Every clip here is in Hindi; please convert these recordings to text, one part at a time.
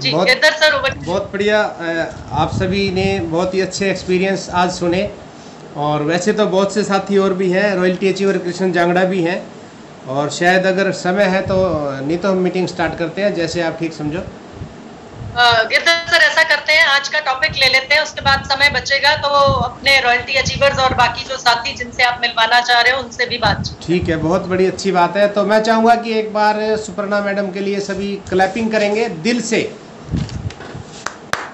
जी बहुत गिरधर सर बहुत बढ़िया। आप सभी ने बहुत ही अच्छे एक्सपीरियंस आज सुने, और वैसे तो बहुत से साथी और भी हैं, रॉयल्टी अचीवर कृष्ण जांगड़ा भी हैं, और शायद अगर समय है तो नहीं तो हम मीटिंग स्टार्ट करते हैं, जैसे आप ठीक समझो। गिरधर सर ऐसा करते हैं, आज का टॉपिक ले लेते हैं, उसके बाद समय बचेगा तो अपने रॉयल्टी अचीवर्स और बाकी जो साथी जिनसे आप मिलवाना चाह रहे हो उनसे भी बात। ठीक है, बहुत बड़ी अच्छी बात है। तो मैं चाहूँगा कि एक बार सुपर्णा मैडम के लिए सभी क्लैपिंग करेंगे दिल से।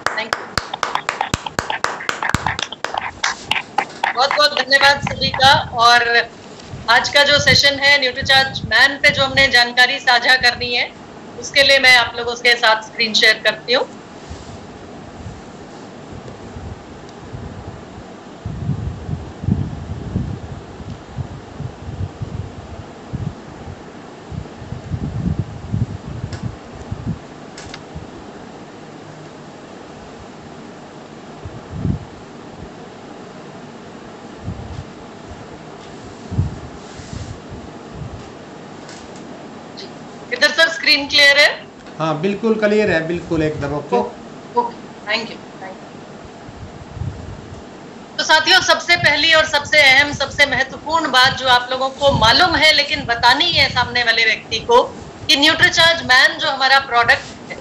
थैंक यू, बहुत बहुत धन्यवाद सभी का। और आज का जो सेशन है न्यूट्रीचार्ज मैन पे जो हमने जानकारी साझा करनी है, उसके लिए मैं आप लोगों के साथ स्क्रीन शेयर करती हूँ। इधर सर स्क्रीन क्लियर है? हाँ बिल्कुल क्लियर है, बिल्कुल एकदम ओके। Thank you. तो साथियों, सबसे पहली और सबसे अहम, सबसे महत्वपूर्ण बात जो आप लोगों को मालूम है लेकिन बतानी है सामने वाले व्यक्ति को, कि न्यूट्रीचार्ज मैन जो हमारा प्रोडक्ट है,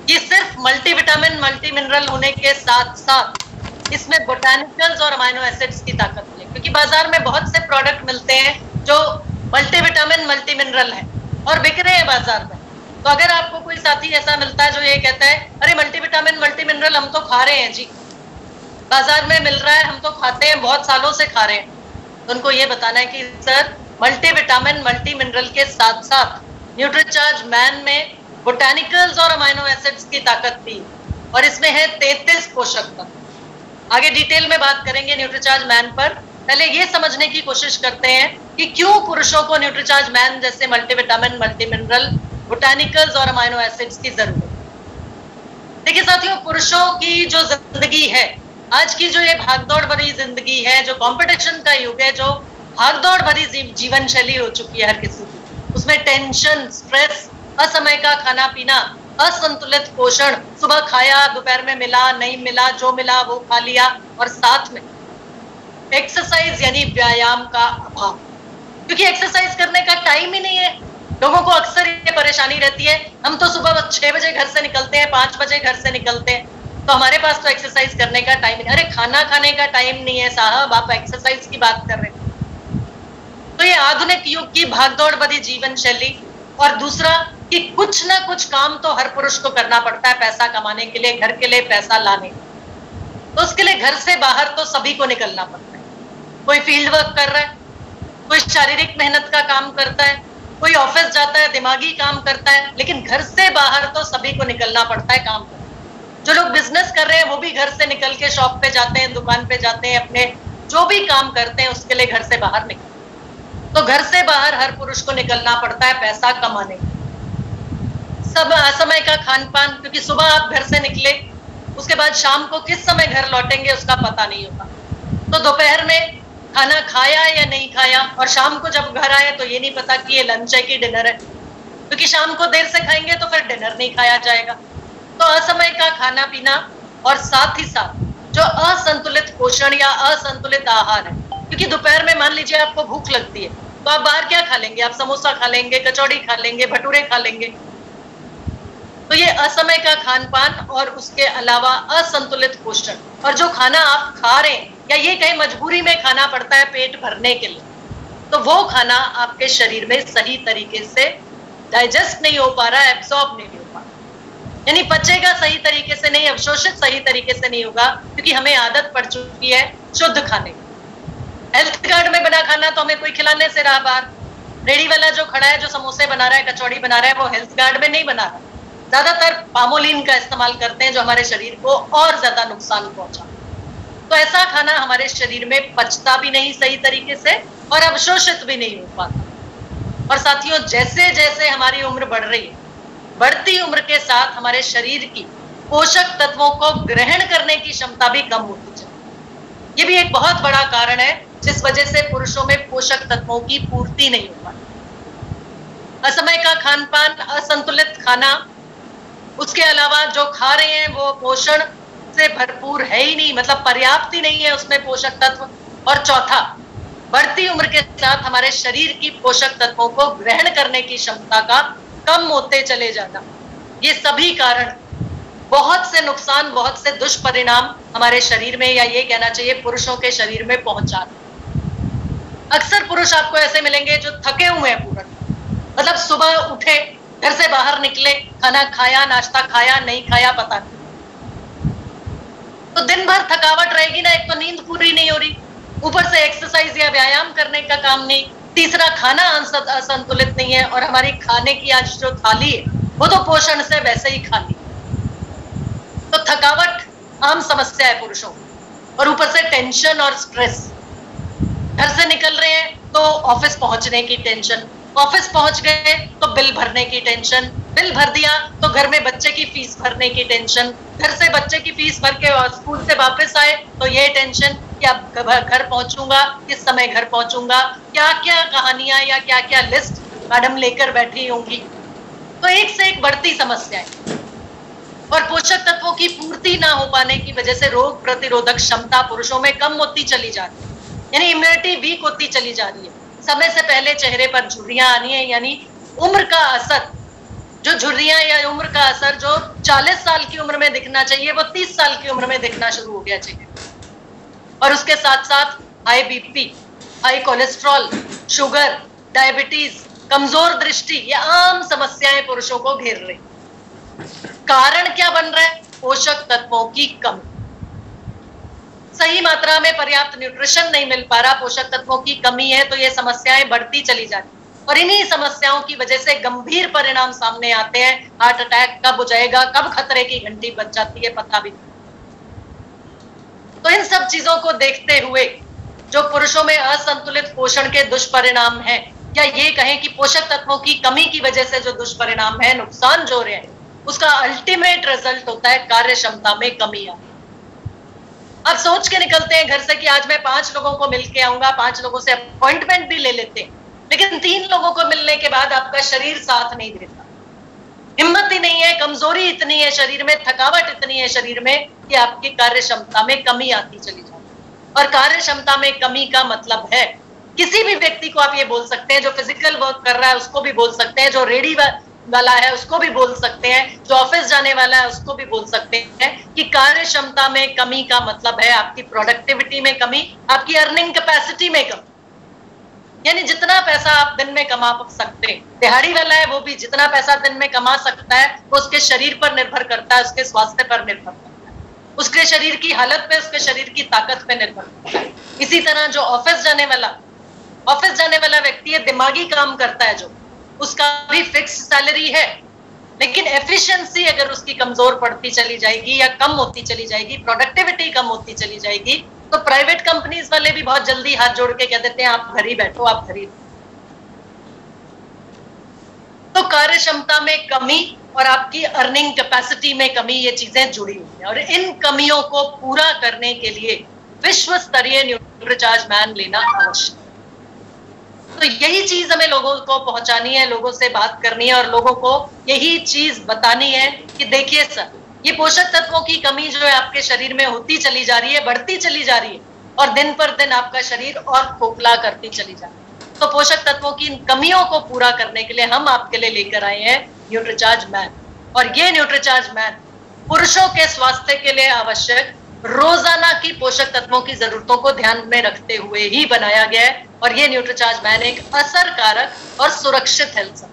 ये सिर्फ मल्टीविटामिन मल्टी मिनरल होने के साथ साथ इसमें बोटानिकल्स और अमाइनो एसिड्स की ताकत है। क्योंकि बाजार में बहुत से प्रोडक्ट मिलते हैं जो मल्टीविटामिन मल्टी मिनरल है और बिक रहे हैं बाजार में। तो अगर आपको कोई साथी ऐसा मिलता है जो ये कहता है अरे मल्टीविटामिन मल्टी मिनरल हम तो खा रहे हैं जी, बाजार में मिल रहा है, हम तो खाते हैं, बहुत सालों से खा रहे हैं, तो उनको ये बताना है कि सर मल्टीविटामिन मल्टी मिनरल के साथ साथ न्यूट्रीचार्ज मैन में बोटानिकल्स और अमाइनो एसिड्स की ताकत भी, और इसमें है 33 पोषक तत्व। आगे डिटेल में बात करेंगे न्यूट्रीचार्ज मैन पर। पहले ये समझने की कोशिश करते हैं कि क्यों पुरुषों को न्यूट्रीचार्ज मैन जैसे मल्टीविटामिन मल्टी मिनरल बोटानिकल्स और अमाइनो एसिड्स की जरूरत। देखिए साथियों, पुरुषों की जो जिंदगी है, आज की जो ये भागदौड़ भरी जिंदगी है, जो कंपटीशन का युग है, जो भागदौड़ भरी जीवन शैली हो चुकी है हर किसी की, उसमें टेंशन, स्ट्रेस, असमय का खाना पीना, असंतुलित पोषण, सुबह खाया दोपहर में मिला नहीं मिला, जो मिला वो खा लिया, और साथ में एक्सरसाइज यानी व्यायाम का अभाव। क्योंकि एक्सरसाइज करने का टाइम ही नहीं है। लोगों को अक्सर ये परेशानी रहती है, हम तो सुबह 6 बजे घर से निकलते हैं, 5 बजे घर से निकलते हैं, तो हमारे पास तो एक्सरसाइज करने का टाइम नहीं। अरे खाना खाने का टाइम नहीं है साहब, आप एक्सरसाइज की बात कर रहे हैं। तो ये आधुनिक युग की भागदौड़ भरी जीवन शैली, और दूसरा कि कुछ ना कुछ काम तो हर पुरुष को करना पड़ता है पैसा कमाने के लिए, घर के लिए पैसा लाने, तो उसके लिए घर से बाहर तो सभी को निकलना पड़ता है। कोई फील्ड वर्क कर रहा है, कोई शारीरिक मेहनत का काम करता है, कोई ऑफिस जाता है, दिमागी काम करता है, लेकिन घर से बाहर तो सभी को निकलना पड़ता है काम करने। जो लोग बिजनेस कर रहे हैं वो भी घर से निकल के शॉप पे जाते हैं, दुकान पे जाते हैं, अपने जो भी काम करते हैं उसके लिए घर से बाहर निकलते। तो घर से बाहर हर पुरुष को निकलना पड़ता है पैसा कमाने। सब असमय का खान पान, क्योंकि सुबह आप घर से निकले, उसके बाद शाम को किस समय घर लौटेंगे उसका पता नहीं होता। तो दोपहर में खाना खाया या नहीं खाया, और शाम को जब घर आए तो ये नहीं पता कि ये लंच है कि डिनर है, क्योंकि शाम को देर से खाएंगे तो फिर डिनर नहीं खाया जाएगा। तो असमय का खाना पीना, और साथ ही साथ जो असंतुलित पोषण या असंतुलित आहार है, क्योंकि दोपहर में मान लीजिए आपको भूख लगती है तो आप बाहर क्या खा लेंगे? आप समोसा खा लेंगे, कचौड़ी खा लेंगे, भटूरे खा लेंगे। तो ये असमय का खान पान और उसके अलावा असंतुलित पोषण, और जो खाना आप खा रहे हैं या ये कहीं मजबूरी में खाना पड़ता है पेट भरने के लिए, तो वो खाना आपके शरीर में सही तरीके से डाइजेस्ट नहीं हो पा रहा है, एब्सॉर्ब नहीं हो पा रहा, यानी पचेगा सही तरीके से नहीं, अवशोषित सही तरीके से नहीं होगा, क्योंकि हमें आदत पड़ चुकी है शुद्ध खाने की। हेल्थ कार्ड में बना खाना तो हमें कोई खिलाने से रहा बाहर। रेडी वाला जो खड़ा है, जो समोसे बना रहा है, कचौड़ी बना रहा है, वो हेल्थ कार्ड में नहीं बना रहा। ज्यादातर पामोलिन का इस्तेमाल करते हैं जो हमारे शरीर को और ज्यादा नुकसान पहुंचा। तो ऐसा खाना हमारे शरीर में पचता भी नहीं सही तरीके से और अवशोषित भी नहीं हो पाता। और साथियों, जैसे जैसे हमारी उम्र बढ़ रही है, बढ़ती उम्र के साथ हमारे शरीर की पोषक तत्वों को ग्रहण करने की क्षमता भी कम होती जाती। ये भी एक बहुत बड़ा कारण है जिस वजह से पुरुषों में पोषक तत्वों की पूर्ति नहीं हो पाती। असमय का खान पान, असंतुलित खाना, उसके अलावा जो खा रहे हैं वो पोषण से भरपूर है ही नहीं, मतलब पर्याप्त ही नहीं है उसमें पोषक तत्व। और चौथा, बढ़ती उम्र के साथ हमारे शरीर की पोषक तत्वों को ग्रहण करने की क्षमता का कम होते चले जाना। ये सभी कारण बहुत से नुकसान, बहुत से दुष्परिणाम हमारे शरीर में, या ये कहना चाहिए पुरुषों के शरीर में पहुंचा। अक्सर पुरुष आपको ऐसे मिलेंगे जो थके हुए हैं पूरा, मतलब सुबह उठे, घर से बाहर निकले, खाना खाया, नाश्ता खाया, नहीं खाया पता नहीं, तो दिन भर थकावट रहेगी ना। एक तो नींद पूरी नहीं हो रही, ऊपर से एक्सरसाइज या व्यायाम करने का काम नहीं, तीसरा खाना असंतुलित नहीं है, और हमारी खाने की आज जो थाली है वो तो पोषण से वैसे ही खाली। तो थकावट आम समस्या है पुरुषों, और ऊपर से टेंशन और स्ट्रेस। घर से निकल रहे हैं तो ऑफिस पहुंचने की टेंशन, ऑफिस पहुंच गए तो बिल भरने की टेंशन, बिल भर दिया तो घर में बच्चे की फीस भरने की टेंशन, घर से बच्चे की फीस भर के और स्कूल से वापस आए तो ये टेंशन कि अब घर पहुंचूंगा, किस समय घर पहुंचूंगा, क्या क्या कहानियां या क्या क्या लिस्ट मैडम लेकर बैठी होंगी। तो एक से एक बढ़ती समस्याएं, और पोषक तत्वों की पूर्ति ना हो पाने की वजह से रोग प्रतिरोधक क्षमता पुरुषों में कम होती चली जा रही है, यानी इम्यूनिटी वीक होती चली जा रही है। समय से पहले चेहरे पर झुर्रियां आनी है, यानी उम्र का असर, जो झुर्रियां या उम्र का असर जो 40 साल की उम्र में दिखना चाहिए वो 30 साल की उम्र में दिखना शुरू हो गया चाहिए। और उसके साथ साथ high BP, high cholesterol, sugar, diabetes, कमजोर दृष्टि, ये आम समस्याएं पुरुषों को घेर रही। कारण क्या बन रहा है? पोषक तत्वों की कमी, सही मात्रा में पर्याप्त न्यूट्रिशन नहीं मिल पा रहा, पोषक तत्वों की कमी है, तो ये समस्याएं बढ़ती चली जाती। और इन्हीं समस्याओं की वजह से गंभीर परिणाम सामने आते हैं। हार्ट अटैक कब हो जाएगा, कब खतरे की घंटी बज जाती है पता भी नहीं। तो इन सब चीजों को देखते हुए जो पुरुषों में असंतुलित पोषण के दुष्परिणाम हैं, या ये कहें कि पोषक तत्वों की कमी की वजह से जो दुष्परिणाम है, नुकसान जो रहे हैं, उसका अल्टीमेट रिजल्ट होता है कार्य क्षमता में कमी आना। अब सोच के निकलते हैं घर से कि आज मैं 5 लोगों को मिल के आऊंगा, 5 लोगों से अपॉइंटमेंट भी ले लेते हैं, लेकिन 3 लोगों को मिलने के बाद आपका शरीर साथ नहीं देता, हिम्मत ही नहीं है, कमजोरी इतनी है शरीर में, थकावट इतनी है शरीर में कि आपकी कार्य क्षमता में कमी आती चली जाती है। और कार्य क्षमता में कमी का मतलब है, किसी भी व्यक्ति को आप ये बोल सकते हैं, जो फिजिकल वर्क कर रहा है उसको भी बोल सकते हैं, जो रेडी वाला है उसको भी बोल सकते हैं, जो ऑफिस जाने वाला है उसको भी बोल सकते हैं कि कार्य क्षमता में कमी का मतलब है आपकी प्रोडक्टिविटी में कमी, आपकी अर्निंग कैपेसिटी में कमी। यानी जितना पैसा आप दिन में कमा सकते हैं, दिहाड़ी वाला है वो भी जितना पैसा दिन में कमा सकता है वो उसके शरीर पर निर्भर करता है, उसके स्वास्थ्य पर निर्भर करता है, उसके शरीर की हालत पे, उसके शरीर की ताकत पे निर्भर करता है। इसी तरह जो ऑफिस जाने वाला व्यक्ति है, दिमागी काम करता है जो, उसका भी फिक्स सैलरी है, लेकिन एफिशिएंसी अगर उसकी कमजोर पड़ती चली जाएगी या कम होती चली जाएगी, प्रोडक्टिविटी कम होती चली जाएगी, तो प्राइवेट कंपनीज वाले भी बहुत जल्दी हाथ जोड़ के कह देते हैं आप घर ही बैठो, आप घर ही। तो कार्य क्षमता में कमी और आपकी अर्निंग कैपेसिटी में कमी, ये चीजें जुड़ी हुई हैं, और इन कमियों को पूरा करने के लिए विश्व स्तरीय न्यूट्रीचार्ज मैन लेना आवश्यक। तो यही चीज हमें लोगों को पहुंचानी है, लोगों से बात करनी है, और लोगों को यही चीज बतानी है कि देखिए सर, ये पोषक तत्वों की कमी जो है आपके शरीर में होती चली जा रही है, बढ़ती चली जा रही है, और दिन पर दिन आपका शरीर और खोखला करती चली जा रही है। तो पोषक तत्वों की इन कमियों को पूरा करने के लिए हम आपके लिए लेकर आए हैं न्यूट्रीचार्ज मैन। और ये न्यूट्रीचार्ज मैन पुरुषों के स्वास्थ्य के लिए आवश्यक रोजाना की पोषक तत्वों की जरूरतों को ध्यान में रखते हुए ही बनाया गया है। और ये न्यूट्रीचार्ज मैन एक असरकारक और सुरक्षित हेल्थ,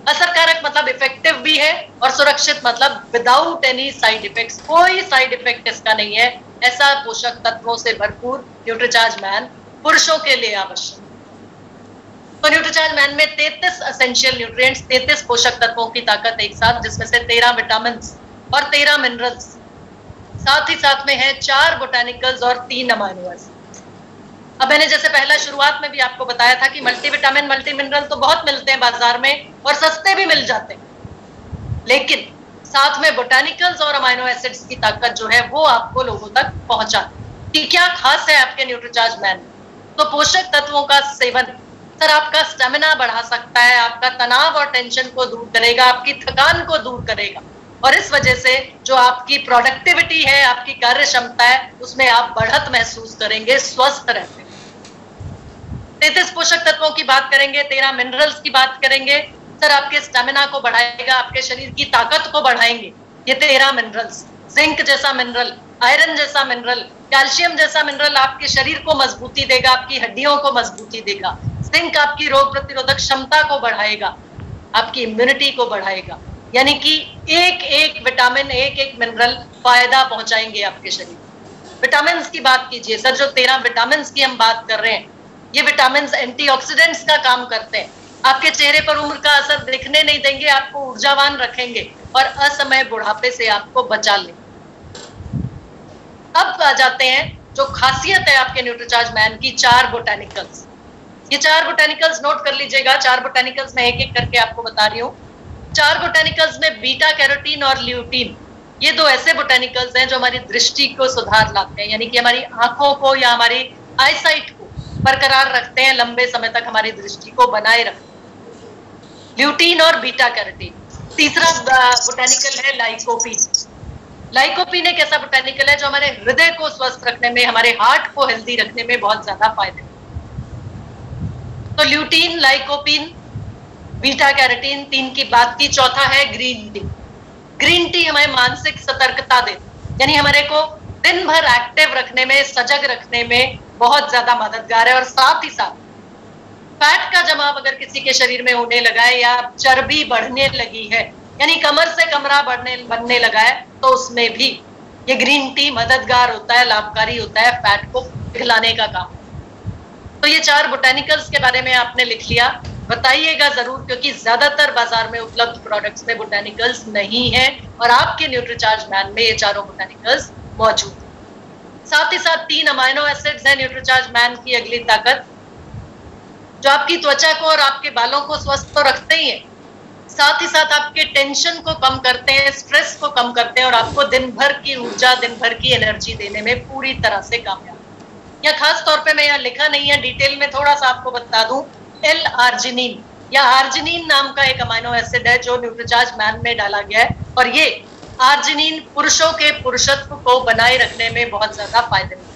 असरकारक मतलब इफेक्टिव भी है, और सुरक्षित मतलब विदाउट एनी साइड इफेक्ट्स, कोई साइड इफेक्ट इसका नहीं है। ऐसा पोषक तत्वों से भरपूर न्यूट्रीचार्ज मैन पुरुषों के लिए आवश्यक। तो न्यूट्रीचार्ज मैन में 33 एसेंशियल न्यूट्रिएंट्स, 33 पोषक तत्वों की ताकत एक साथ, जिसमें से 13 विटामिन और 13 मिनरल्स, साथ ही साथ में है 4 बोटानिकल्स और 3 अमाइनो एसिड। अब मैंने जैसे पहला शुरुआत में भी आपको बताया था कि मल्टीविटामिन, मल्टी मिनरल तो बहुत मिलते हैं बाजार में और सस्ते भी मिल जाते हैं, लेकिन साथ में बोटानिकल्स और अमाइनो एसिड्स की ताकत जो है वो आपको लोगों तक पहुंचाती है। क्या खास है आपके न्यूट्रीचार्ज मैन? तो पोषक तत्वों का सेवन सर आपका स्टेमिना बढ़ा सकता है, आपका तनाव और टेंशन को दूर करेगा, आपकी थकान को दूर करेगा, और इस वजह से जो आपकी प्रोडक्टिविटी है, आपकी कार्य क्षमता है, उसमें आप बढ़त महसूस करेंगे, स्वस्थ रहते हैं। 33 पोषक तत्वों की बात करेंगे, 13 मिनरल्स की बात करेंगे। सर आपके स्टेमिना को बढ़ाएगा, आपके शरीर की ताकत को बढ़ाएंगे ये 13 मिनरल्स। जिंक जैसा मिनरल, आयरन जैसा मिनरल, कैल्शियम जैसा मिनरल आपके शरीर को मजबूती देगा, आपकी हड्डियों को मजबूती देगा। जिंक आपकी रोग प्रतिरोधक क्षमता को बढ़ाएगा, आपकी इम्यूनिटी को बढ़ाएगा। यानी कि एक एक विटामिन, एक एक मिनरल फायदा पहुंचाएंगे आपके शरीर। विटामिन की बात कीजिए सर, जो 13 विटामिन की हम बात कर रहे हैं, ये विटामिन एंटीऑक्सीडेंट्स का काम करते हैं, आपके चेहरे पर उम्र का असर दिखने नहीं देंगे, आपको ऊर्जावान रखेंगे और असमय बुढ़ापे से आपको बचा लेंगे। अब आ जाते हैं जो खासियत है आपके न्यूट्रीचार्ज मैन की, 4 बोटेनिकल्स। ये 4 बोटेनिकल्स नोट कर लीजिएगा। 4 बोटेनिकल्स मैं एक एक करके आपको बता रही हूँ। 4 बोटेनिकल्स में बीटा कैरोटीन और ल्यूटीन, ये 2 ऐसे बोटेनिकल्स हैं जो हमारी दृष्टि को सुधार लाते हैं, यानी कि हमारी आंखों को या हमारी आईसाइट को बरकरार रखते हैं, लंबे समय तक हमारी दृष्टि को बनाए रखते हैं। ल्यूटीन और बीटा कैरोटीन। तीसरा बोटेनिकल है लाइकोपीन। लाइकोपीन एक ऐसा बोटेनिकल है जो हमारे हृदय को स्वस्थ रखने में, हमारे हार्ट को हेल्दी रखने में बहुत ज्यादा फायदेमंद। तो ल्यूटीन, लाइकोपीन, बीटा कैरोटीन, 3 की बात की। चौथा है ग्रीन टी। ग्रीन टी हमें मानसिक सतर्कता देती, यानी हमारे को दिन भर एक्टिव रखने में, सजग रखने में बहुत ज्यादा मददगार है। और साथ ही साथ फैट का जमाव अगर किसी के शरीर में होने लगा है या चर्बी बढ़ने लगी है, यानी कमर से कमरा बनने लगा है, तो उसमें भी ये ग्रीन टी मददगार होता है, लाभकारी होता है, फैट को पिघलाने का काम। तो ये 4 बोटेनिकल्स के बारे में आपने लिख लिया, बताइएगा जरूर, क्योंकि ज्यादातर बाजार में उपलब्ध प्रोडक्ट्स में बोटेनिकल्स नहीं है और आपके न्यूट्रीचार्ज मैन में ये 4 बोटेनिकल्स मौजूद है। साथ ही साथ 3 अमाइनो एसिड्स हैं न्यूट्रीचार्ज मैन की अगली ताकत, जो आपकी त्वचा को और आपके बालों को स्वस्थ तो रखते ही हैं, साथ ही साथ आपके टेंशन को कम करते हैं, स्ट्रेस को कम करते हैं और आपको दिन भर की ऊर्जा, दिन भर की एनर्जी देने में पूरी तरह से कामयाब। यहाँ खास तौर पे मैं यहाँ लिखा नहीं है, डिटेल में थोड़ा सा आपको बता दूं, L-आर्जिनिन या आर्जिनिन नाम का एक अमाइनो एसिड है जो न्यूट्रीचार्ज मैन में डाला गया है और ये आर्जिनिन पुरुषों के पुरुषत्व को बनाए रखने में बहुत ज्यादा फायदेमंद है।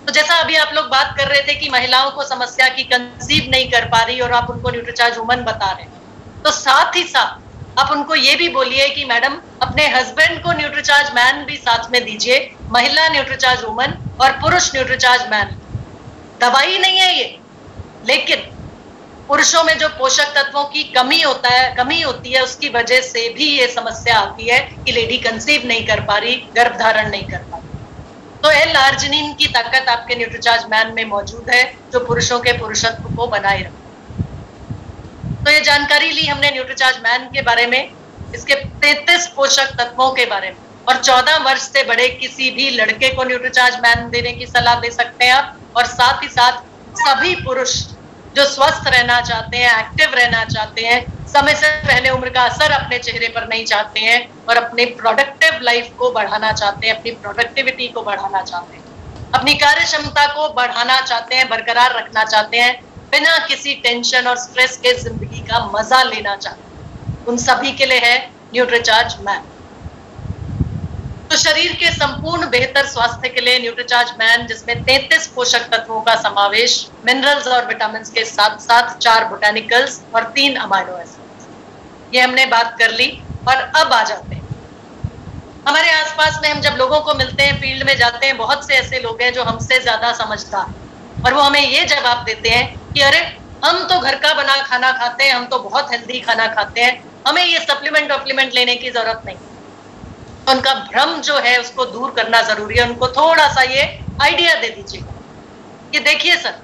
तो जैसा अभी आप लोग बात कर रहे थे कि महिलाओं को समस्या की कंसीव नहीं कर पा रही और आप उनको न्यूट्रीचार्ज वुमन बता रहे हैं, तो साथ ही साथ आप उनको ये भी बोलिए कि मैडम अपने हस्बैंड को न्यूट्रीचार्ज मैन भी साथ में दीजिए, महिला न्यूट्रीचार्ज वुमन और पुरुष न्यूट्रीचार्ज मैन। दवाई नहीं है ये, लेकिन पुरुषों में जो पोषक तत्वों की कमी होती है, उसकी वजह से भी ये समस्या आती है कि लेडी कंसीव नहीं कर पा रही, गर्भधारण नहीं कर पा रही। तो L-आर्जिनिन की ताकत आपके न्यूट्रीचार्ज मैन में मौजूद है जो पुरुषों के पुरुषत्व को बनाए रखता है। तो ये जानकारी ली हमने न्यूट्रीचार्ज मैन के बारे में, इसके 33 पोषक तत्वों के बारे में, और 14 वर्ष से बड़े किसी भी लड़के को न्यूट्रीचार्ज मैन देने की सलाह दे सकते हैं आप। और साथ ही साथ सभी पुरुष जो स्वस्थ रहना चाहते हैं, एक्टिव रहना चाहते हैं, समय से पहले उम्र का असर अपने चेहरे पर नहीं चाहते हैं और अपनी प्रोडक्टिव लाइफ को बढ़ाना चाहते हैं, अपनी प्रोडक्टिविटी को बढ़ाना चाहते हैं, अपनी कार्य क्षमता को बढ़ाना चाहते हैं, बरकरार रखना चाहते हैं, बिना किसी टेंशन और स्ट्रेस के जिंदगी का मजा लेना चाहते हैं, उन सभी के लिए है न्यूट्रीचार्ज मैन। तो शरीर के संपूर्ण बेहतर स्वास्थ्य के लिए न्यूट्रीचार्ज मैन, जिसमें 33 पोषक तत्वों का समावेश, मिनरल्स और विटामिन के साथ साथ 4 बोटेनिकल्स और 3 अमाइनो एसिड्स, ये हमने बात कर ली। और अब आ जाते हैं हमारे आसपास में, हम जब लोगों को मिलते हैं, फील्ड में जाते हैं, बहुत से ऐसे लोग हैं जो हमसे ज्यादा समझदार, और वो हमें ये जवाब देते हैं कि अरे हम तो घर का बना खाना खाते हैं, हम तो बहुत हेल्दी खाना खाते हैं, हमें ये सप्लीमेंट लेने की जरूरत नहीं। तो उनका भ्रम जो है उसको दूर करना जरूरी है, उनको थोड़ा सा ये आइडिया दे दीजिएगा कि देखिए सर,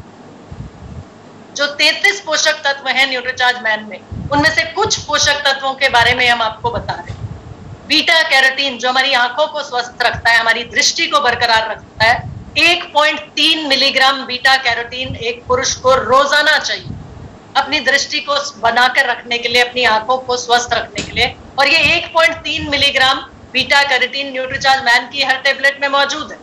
जो 33 पोषक तत्व हैं न्यूट्रीचार्ज मैन में, उनमें से कुछ पोषक तत्वों के बारे में हम आपको बता रहे हैं। बीटा कैरोटीन जो हमारी आंखों को स्वस्थ रखता है, हमारी दृष्टि को बरकरार रखता है, 1.3 मिलीग्राम बीटा कैरोटीन एक पुरुष को रोजाना चाहिए अपनी दृष्टि को बनाकर रखने के लिए, अपनी आंखों को स्वस्थ रखने के लिए। और ये 1.3 milligram beta carotene Nutricharge man की हर टेबलेट में मौजूद है।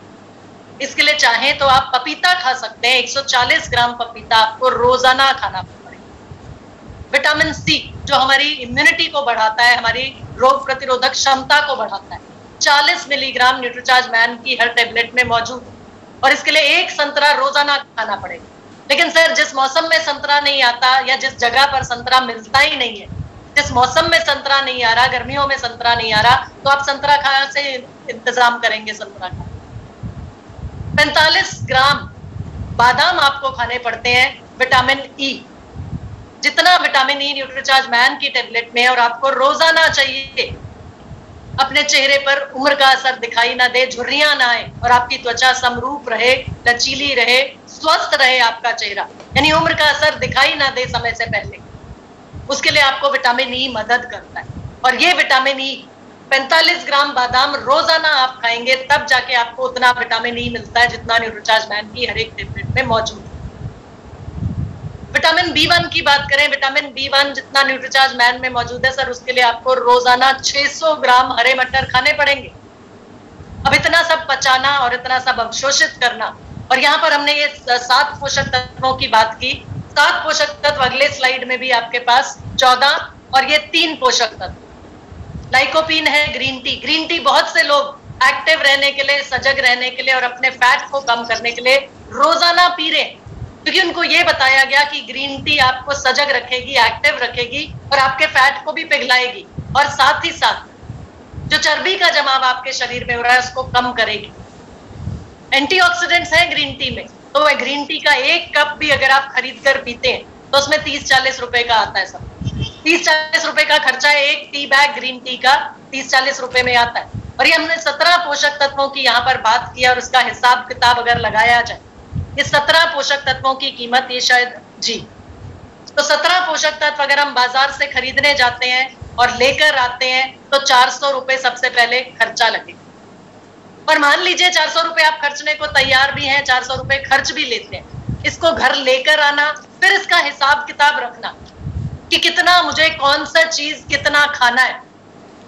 इसके लिए चाहें तो आप पपीता खा सकते हैं, 140 ग्राम पपीता आपको रोजाना खाना पड़ेगा। विटामिन सी जो हमारी इम्यूनिटी को बढ़ाता है, हमारी रोग प्रतिरोधक क्षमता को बढ़ाता है, 40 मिलीग्राम न्यूट्रीचार्ज मैन की हर टेबलेट में मौजूद है। और इसके लिए एक संतरा रोजाना खाना पड़ेगा। लेकिन सर जिस मौसम में संतरा नहीं आता या जिस जगह पर संतरा मिलता ही नहीं है, जिस मौसम में संतरा नहीं आ रहा, गर्मियों में संतरा नहीं आ रहा, तो आप संतरा कहाँ से इंतजाम करेंगे संतरा का? 45 ग्राम बादाम आपको खाने पड़ते हैं विटामिन ई। जितना विटामिन ई न्यूट्रीचार्ज मैन की टेबलेट में है, और आपको रोजाना चाहिए अपने चेहरे पर उम्र का असर दिखाई ना दे, झुर्रियां ना आए और आपकी त्वचा समरूप रहे, लचीली रहे, स्वस्थ रहे आपका चेहरा, यानी उम्र का असर दिखाई ना दे समय से पहले, उसके लिए आपको विटामिन ई मदद करता है। और ये विटामिन ई 45 ग्राम बादाम रोजाना आप खाएंगे तब जाके आपको उतना विटामिन ई मिलता है जितना न्यूट्रीचार्ज मैन की हर एक टेबलेट में मौजूद है। विटामिन बी1 की बात करें, विटामिन बी1 जितना न्यूट्रीचार्ज मैन में मौजूद है सर, उसके लिए आपको रोजाना 600 ग्राम हरे मटर खाने पड़ेंगे। अब इतना सब पचाना और इतना सब अवशोषित करना, और यहाँ पर हमने ये 7 पोषक तत्वों की बात की। 7 पोषक तत्व अगले स्लाइड में भी आपके पास 14, और ये 3 पोषक तत्व। लाइकोपीन है ग्रीन टी। ग्रीन टी बहुत से लोग एक्टिव रहने के लिए, सजग रहने के लिए और अपने फैट को कम करने के लिए रोजाना पी रहे हैं, क्योंकि उनको ये बताया गया कि ग्रीन टी आपको सजग रखेगी, एक्टिव रखेगी और आपके फैट को भी पिघलाएगी, और साथ ही साथ जो चर्बी का जमाव आपके शरीर में हो रहा है उसको कम करेगी। एंटीऑक्सीडेंट्स हैं ग्रीन टी में, तो वह ग्रीन टी का 1 कप भी अगर आप खरीद कर पीते हैं तो उसमें 30-40 रुपए का आता है सब। 30-40 रुपए का खर्चा है एक टी बैग ग्रीन टी का, 30-40 रुपए में आता है। और ये हमने 17 पोषक तत्वों की यहाँ पर बात की, और उसका हिसाब किताब अगर लगाया जाए, ये 17 पोषक तत्वों की कीमत ये शायद जी, तो 17 पोषक तत्व अगर हम बाजार से खरीदने जाते हैं और लेकर आते हैं तो 400 रुपए सबसे पहले खर्चा लगेगा। और मान लीजिए 400 रुपए आप खर्चने को तैयार भी हैं, 400 रुपए खर्च भी लेते हैं, इसको घर लेकर आना, फिर इसका हिसाब किताब रखना कि कितना मुझे कौन सा चीज कितना खाना है,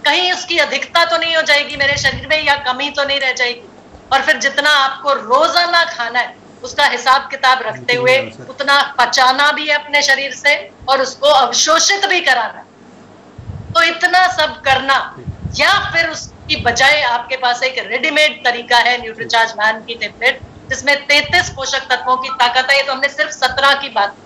कहीं उसकी अधिकता तो नहीं हो जाएगी मेरे शरीर में, या कमी तो नहीं रह जाएगी। और फिर जितना आपको रोजाना खाना है उसका हिसाब किताब रखते हुए उतना पचाना भी है अपने शरीर से और उसको अवशोषित भी कराना। तो इतना सब करना, या फिर उसकी बजाय आपके पास एक रेडीमेड तरीका है न्यूट्रीचार्ज मैन की टेबलेट, जिसमें 33 पोषक तत्वों की ताकत है। ये तो हमने सिर्फ 17 की बात की।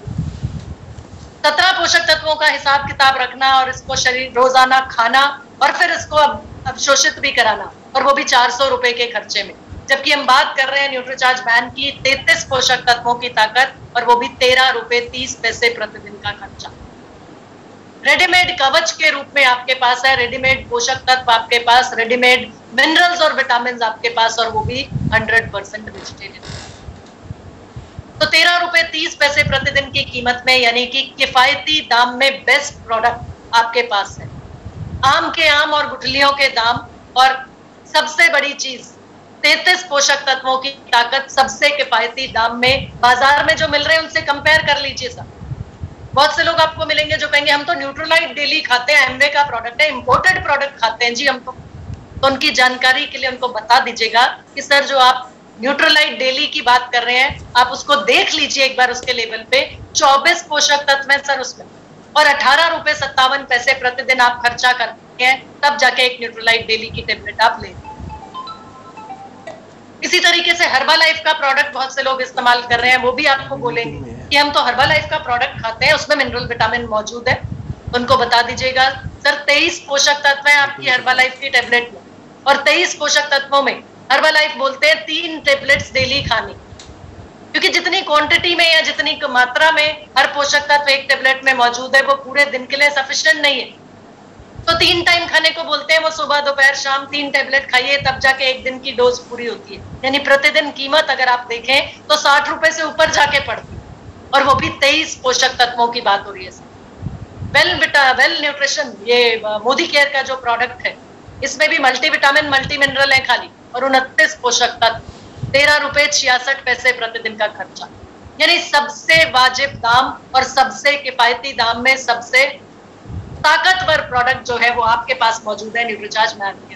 17 पोषक तत्वों का हिसाब किताब रखना और इसको शरीर रोजाना खाना और फिर इसको अवशोषित भी कराना, और वो भी 400 रुपए के खर्चे में। जबकि हम बात कर रहे हैं न्यूट्रीचार्ज मैन की 33 पोषक तत्वों की ताकत, और वो भी 13 रुपए 30 पैसे प्रतिदिन का खर्चा। रेडीमेड कवच के रूप में आपके पास है, रेडीमेड पोषक तत्व आपके पास, रेडीमेड मिनरल्स और विटामिन आपके पास, और वो भी 100% वेजिटेरियन। तो 13 रुपए 30 पैसे प्रतिदिन की कीमत में, यानी कि किफायती दाम में बेस्ट प्रोडक्ट आपके पास है। आम के आम और गुठलियों के दाम, और सबसे बड़ी चीज 33 पोषक तत्वों की ताकत सबसे किफायती दाम में। बाजार में जो मिल रहे हैं उनसे कंपेयर कर लीजिए सर। बहुत से लोग आपको मिलेंगे जो कहेंगे हम तो न्यूट्रोलाइट डेली खाते हैं, एमवे का प्रोडक्ट है, इंपोर्टेड प्रोडक्ट खाते हैं जी हम तो उनकी जानकारी के लिए उनको बता दीजिएगा कि सर जो आप न्यूट्रोलाइट डेली की बात कर रहे हैं, आप उसको देख लीजिए एक बार, उसके लेवल पे 24 पोषक तत्व हैं सर उसमें, और 18 रुपए 57 पैसे प्रतिदिन आप खर्चा करते हैं, तब जाके एक न्यूट्रोलाइट डेली की टेबलेट आप लें। इसी तरीके से हर्बालाइफ का प्रोडक्ट बहुत से लोग इस्तेमाल कर रहे हैं, वो भी आपको बोलेंगे कि हम तो हर्बालाइफ का प्रोडक्ट खाते हैं, उसमें मिनरल विटामिन मौजूद है। उनको बता दीजिएगा सर 23 पोषक तत्व हैं आपकी हर्बालाइफ की टेबलेट में, और 23 पोषक तत्वों में हर्बालाइफ बोलते हैं 3 टेबलेट्स डेली खानी, क्योंकि जितनी क्वांटिटी में या जितनी मात्रा में हर पोषक तत्व एक टेबलेट में मौजूद है वो पूरे दिन के लिए सफिशिएंट नहीं है। तो 3 टाइम खाने को बोलते हैं, वो सुबह दोपहर शाम 3 टेबलेट खाइए, तब जाके एक दिन की डोज पूरी होती है। यानी प्रतिदिन कीमत अगर आप देखें तो 60 रुपए से ऊपर जाके पड़ती है, और वो भी 23 पोषक तत्वों की बात हो रही है। वेल न्यूट्रिशन, ये मोदी केयर का जो प्रोडक्ट है, इसमें भी मल्टीविटामिन मल्टी मिनरल है खाली, और 29 पोषक तत्व, 13 रुपए 66 पैसे प्रतिदिन का खर्चा। यानी सबसे वाजिब दाम और सबसे किफायती दाम में सबसे ताकतवर प्रोडक्ट जो है वो आपके पास मौजूद है न्यूट्रीचार्ज मैन के।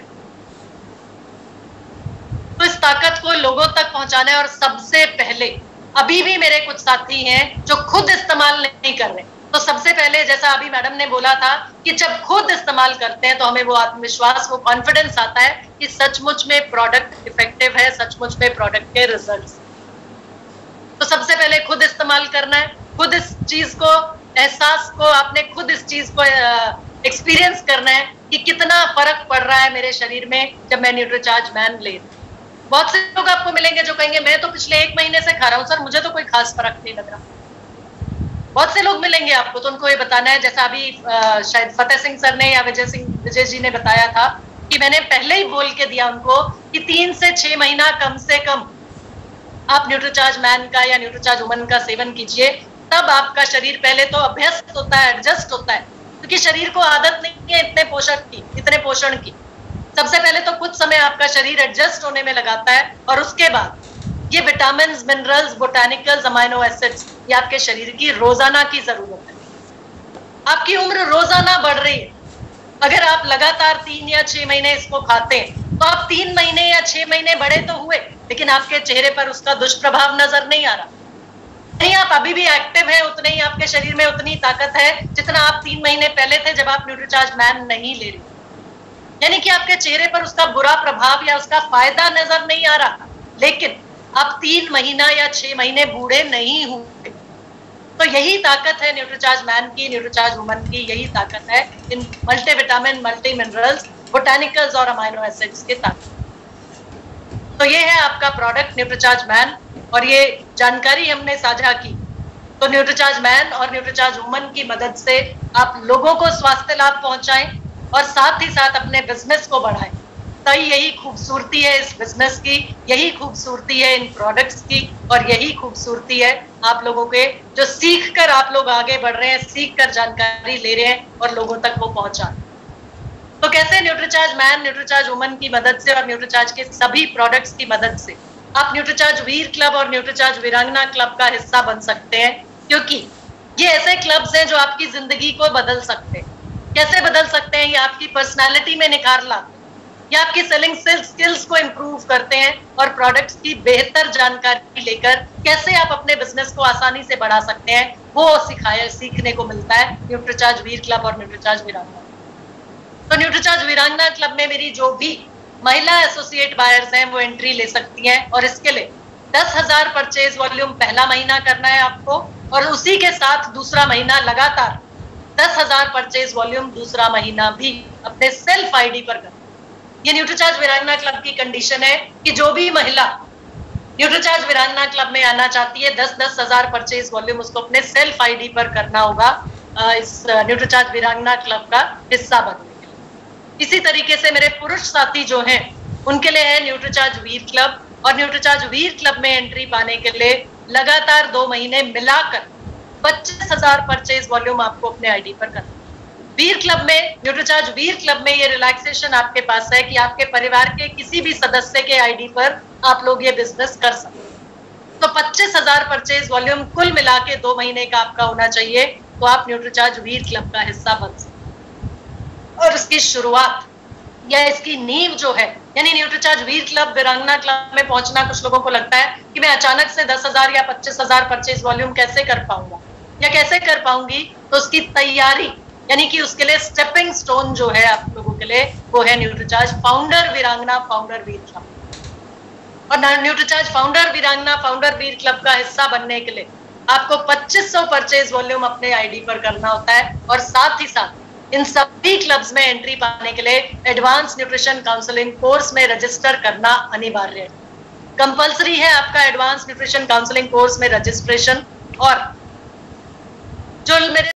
तो इस ताकत को लोगों तक पहुंचाना है, और सबसे पहले अभी भी मेरे कुछ साथी हैं जो खुद इस्तेमाल नहीं कर रहे, तो सबसे पहले जैसा अभी मैडम ने बोला था कि जब खुद इस्तेमाल करते हैं तो हमें वो आत्मविश्वास, वो कॉन्फिडेंस आता है कि सचमुच में प्रोडक्ट इफेक्टिव है, सचमुच में प्रोडक्ट के रिजल्ट्स। तो सबसे पहले खुद इस्तेमाल करना है, खुद इस चीज को, एहसास को, आपने खुद इस चीज को एक्सपीरियंस करना है कि कितना फर्क पड़ रहा है मेरे शरीर में जब मैं न्यूट्रीचार्ज मैन ले रही हूं। बहुत से लोग आपको मिलेंगे जो कहेंगे मैं तो पिछले 1 महीने से खा रहा हूं सर, मुझे तो कोई खास फर्क नहीं लग रहा। बहुत से लोग मिलेंगे आपको, तो उनको ये बताना है, जैसा अभी शायद फतेह सिंह सर ने या विजय जी ने बताया था कि मैंने पहले ही बोल के दिया उनको कि 3 से 6 महीना कम से कम आप न्यूट्रीचार्ज मैन का या न्यूट्रीचार्ज वुमन का सेवन कीजिए। तब आपका शरीर पहले तो अभ्यस्त होता है, एडजस्ट होता है, क्योंकि शरीर को आदत नहीं है इतने पोषण की। सबसे पहले तो कुछ समय आपका शरीर एडजस्ट होने में लगाता है और उसके बाद ये vitamin, minerals, botanicals, amino acids, ये आपके शरीर की रोजाना की जरूरत है। आपकी उम्र रोजाना बढ़ रही है। अगर आप लगातार 3 या 6 महीने इसको खाते हैं तो आप 3 महीने या 6 महीने बड़े तो हुए, लेकिन आपके चेहरे पर उसका दुष्प्रभाव नजर नहीं आ रहा। नहीं, आप अभी भी एक्टिव है, उतने ही आपके शरीर में उतनी ताकत है जितना आप 3 महीने पहले थे जब आप न्यूट्रीचार्ज मैन नहीं ले रहे। यानी कि आपके चेहरे पर उसका बुरा प्रभाव या उसका फायदा नजर नहीं आ रहा, लेकिन आप 3 महीना या 6 महीने बूढ़े नहीं हुए। तो यही ताकत है न्यूट्रीचार्ज मैन की, न्यूट्रीचार्ज वुमन की, यही ताकत है इन मल्टीविटामिन, मल्टी मिनरल्स, बोटानिकल्स और अमाइनो एसिड्स की ताकत। तो ये है आपका प्रोडक्ट न्यूट्रीचार्ज मैन, और ये जानकारी हमने साझा की। तो न्यूट्रीचार्ज मैन और न्यूट्रीचार्ज वुमन की मदद से आप लोगों को स्वास्थ्य लाभ पहुंचाएं और साथ ही साथ अपने बिजनेस को बढ़ाएं। तो यही खूबसूरती है इस बिजनेस की, यही खूबसूरती है इन प्रोडक्ट्स की, और यही खूबसूरती है आप लोगों के जो सीख कर आप लोग आगे बढ़ रहे हैं, सीख कर जानकारी ले रहे हैं और लोगों तक वो पहुंचा। तो कैसे न्यूट्रीचार्ज मैन, न्यूट्रीचार्ज वुमन की मदद से और न्यूट्रीचार्ज के सभी प्रोडक्ट्स की मदद से आप न्यूट्रीचार्ज वीर क्लब और न्यूट्रीचार्ज वीरांगना क्लब का हिस्सा बन सकते हैं, क्योंकि ये ऐसे क्लब्स हैं जो आपकी जिंदगी को बदल सकते हैं। कैसे बदल सकते हैं? ये आपकी पर्सनालिटी में निखार लाते हैं, ये आपकी सेलिंग स्किल्स को इम्प्रूव करते हैं, और प्रोडक्ट्स की बेहतर जानकारी लेकर कैसे आप अपने बिजनेस को आसानी से बढ़ा सकते हैं वो सीखने को मिलता है न्यूट्रीचार्ज वीर क्लब और न्यूट्रीचार्ज वीरांगना। तो न्यूट्रीचार्ज वीरांगना क्लब में मेरी जो भी महिला एसोसिएट बायर्स हैं वो एंट्री ले सकती हैं, और इसके लिए 10,000 परचेज वॉल्यूम पहला महीना करना है आपको, और उसी के साथ दूसरा महीना लगातार 10,000 परचेज वॉल्यूम दूसरा महीना भी अपने सेल्फ आईडी पर करना। ये न्यूट्रीचार्ज वीरांगना क्लब की कंडीशन है कि जो भी महिला न्यूट्रीचार्ज वीरांगना क्लब में आना चाहती है 10,000 परचेज वॉल्यूम उसको अपने सेल्फ आईडी पर करना होगा इस न्यूट्रीचार्ज वीरांगना क्लब का हिस्सा बनने के लिए। इसी तरीके से मेरे पुरुष साथी जो हैं उनके लिए है न्यूट्रीचार्ज वीर क्लब, और न्यूट्रीचार्ज वीर क्लब में एंट्री पाने के लिए लगातार 2 महीने मिलाकर 25,000 परचेज वॉल्यूम आपको अपने आईडी पर करना। वीर क्लब में, न्यूट्रीचार्ज वीर क्लब में ये रिलैक्सेशन आपके पास है कि आपके परिवार के किसी भी सदस्य के आईडी पर आप लोग ये बिजनेस कर सकते हैं। तो 25,000 परचेज वॉल्यूम कुल मिला के 2 महीने का आपका होना चाहिए, तो आप न्यूट्रीचार्ज वीर क्लब का हिस्सा बन सकते हैं। और इसकी शुरुआत या इसकी नींव जो है, यानी न्यूट्रीचार्ज वीर क्लब, वीरांगना क्लब में पहुंचना, कुछ लोगों को लगता है कि मैं अचानक से 10,000 या 25,000 परचेज वॉल्यूम कैसे कर पाऊंगा या कैसे कर पाऊंगी। तो उसकी तैयारी, यानी कि उसके लिए स्टेपिंग स्टोन जो है आप लोगों के लिए, वो है न्यूट्रीचार्ज फाउंडर वीरांगना फाउंडर वीर क्लब। और न्यूट्रीचार्ज फाउंडर वीरांगना फाउंडर वीर क्लब का हिस्सा बनने के लिए आपको 2500 परचेज वॉल्यूम अपने आईडी पर करना होता है, और साथ ही साथ इन सभी क्लब्स में एंट्री पाने के लिए एडवांस न्यूट्रिशन काउंसलिंग कोर्स में रजिस्टर करना अनिवार्य है। कंपलसरी है आपका एडवांस न्यूट्रिशन काउंसलिंग कोर्स में रजिस्ट्रेशन। और जो मेरे